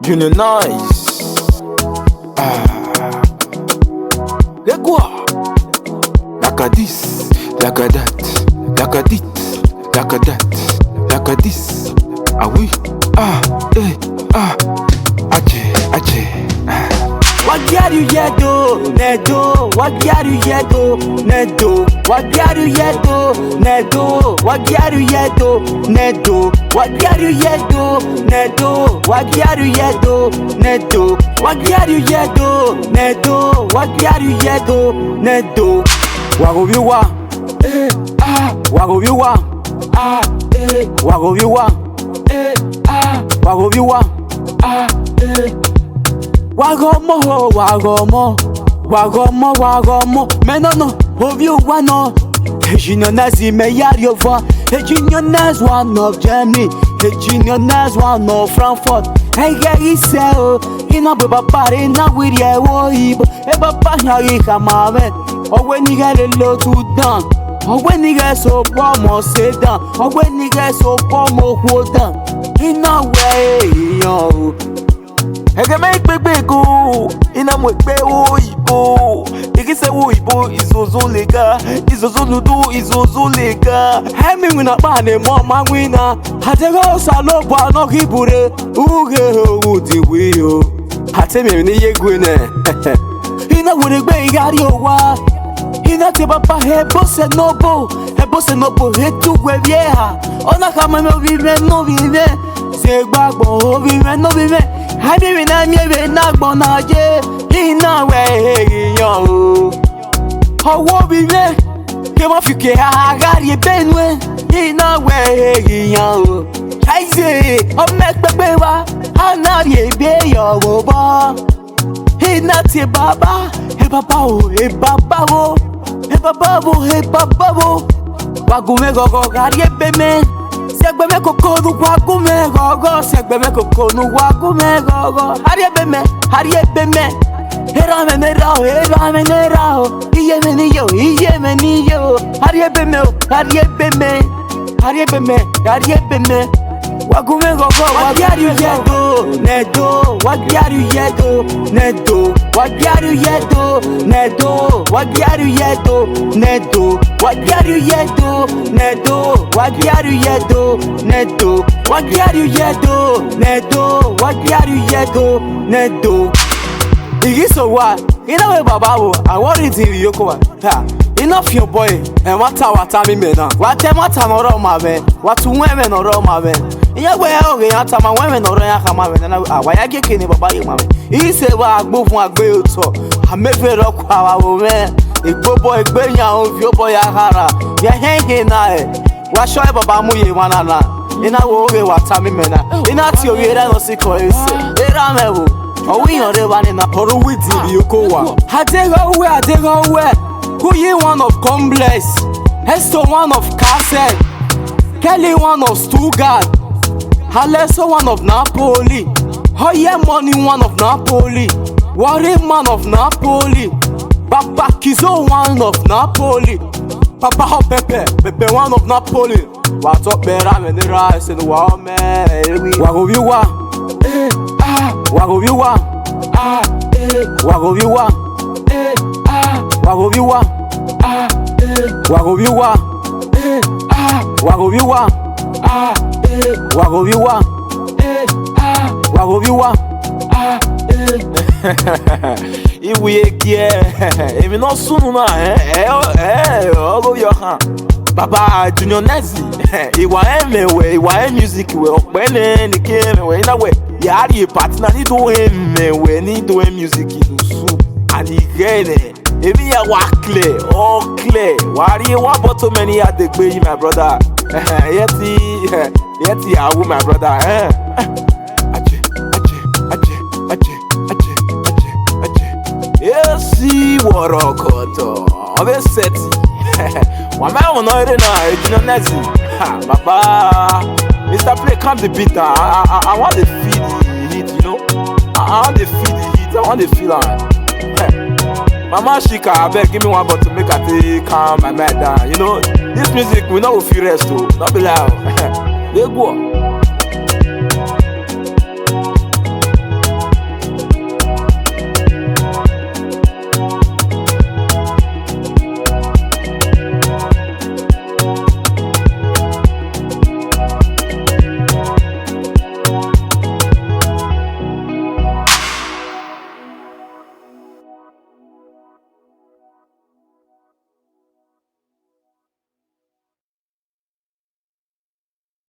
Junior Nice. Like quoi? Like a this, like a that, like a dit, like a that, like a this. Ah oui, Ache. Wagyaru yedo, nedo, wagyaru yedo, nedo, wagyaru yedo, nedo, wagyaru yedo, nedo, wagyaru yedo, nedo, wagyaru yedo, nedo, wagyaru yedo, nedo, wagyaru yedo, nedo. Wagobiwa, wagobiwa, wagobiwa, wagobiwa, wagomo, menono, obiwa no. Junior Nice me Yariova, Junior Nice one of Germany, Junior Nice one of Frankfurt. Hey, he said, ina beba pare na wiri ewo ibo, papa nyari kamame. Or when you get a low to down, or when you get so warm or sit down, or when you get so warm or hold down. In a way, yo. I can make baby go in a way, Ibo. You can say, Ibo is also lega, is also Nudu, is also lega. Having when a man and one winner, had a house, I know, but no Hibure, who the wheel. Had a minute, you're going in a wood, Gario. Ina te papa he bosse nobo, he tu guevieja. Ona kama me vive no vive, se gbagbo vive no vive. Habi mi na mi ebe na gbona je, ina we yan o. Owo vive, ke mo fi ke agari benwe, ina we yan o. Kaise, o me pepe wa, anari ebe yan o bo. Ina te baba, he baba o. Babo, wagume gogo gariebe me. Segbe me kokonu wagume gogo, segbe me kokonu wagume gogo. Hariebe me. Era me rao. Iye me niyo. Hariebe me. Wagume gogo, wagyaru yedo, nedo, wagyaru yedo, nedo, wagyaru yedo, nedo, wagyaru yedo, nedo, wagyaru yedo, nedo, wagyaru yedo, nedo, wagyaru yedo, nedo, wagyaru yedo, nedo. Igiso wa, ina we babawo, I want it in Yoko. Enough your boy, and what me mena. What no roma be, what to women or roma be. Yeah, well, we are some women or Yahama, and I get any baby. He said, well, I move my bill so I make it up our man. A good boy, Benya of your boy Ahara. You're hanging now. What show about Muye Wanana? In a way, what me mena. In that your year, I don't see coins. Oh, we are the one in a horror with you, Yokoa. I take away. Who ye one of Complex, Hester one of Cassette, Kelly one of Stuttgart, Haleso one of Napoli, Hoye Money one of Napoli, Warren man of Napoli, Papa Kizo one of Napoli, Papa Hot Pepe one of Napoli. What's up there? I'm in the rice and wow man. Wagoviwa, Wagoviwa, Wagoviwa. Wagobiwa, If we if not soon na all your hand. Baba Junior Nice, iwa music we okpele ni keme we na we yari partner ni do we ni do music in and again. If you are clear, all clear. Why do you want bottom many at the way, my brother? Yeti, I will, my brother. Yes, see what I got. I'm set. One man will know it now. Junior Nice. Baba, Mr. Play, come the beat. I want to feel the heat, you know. I want to feel the heat. I want to feel it. Mama Shika, I beg, give me one bottle to make her take calm my mind down. You know, this music we not feel rest too. Not be loud. They go.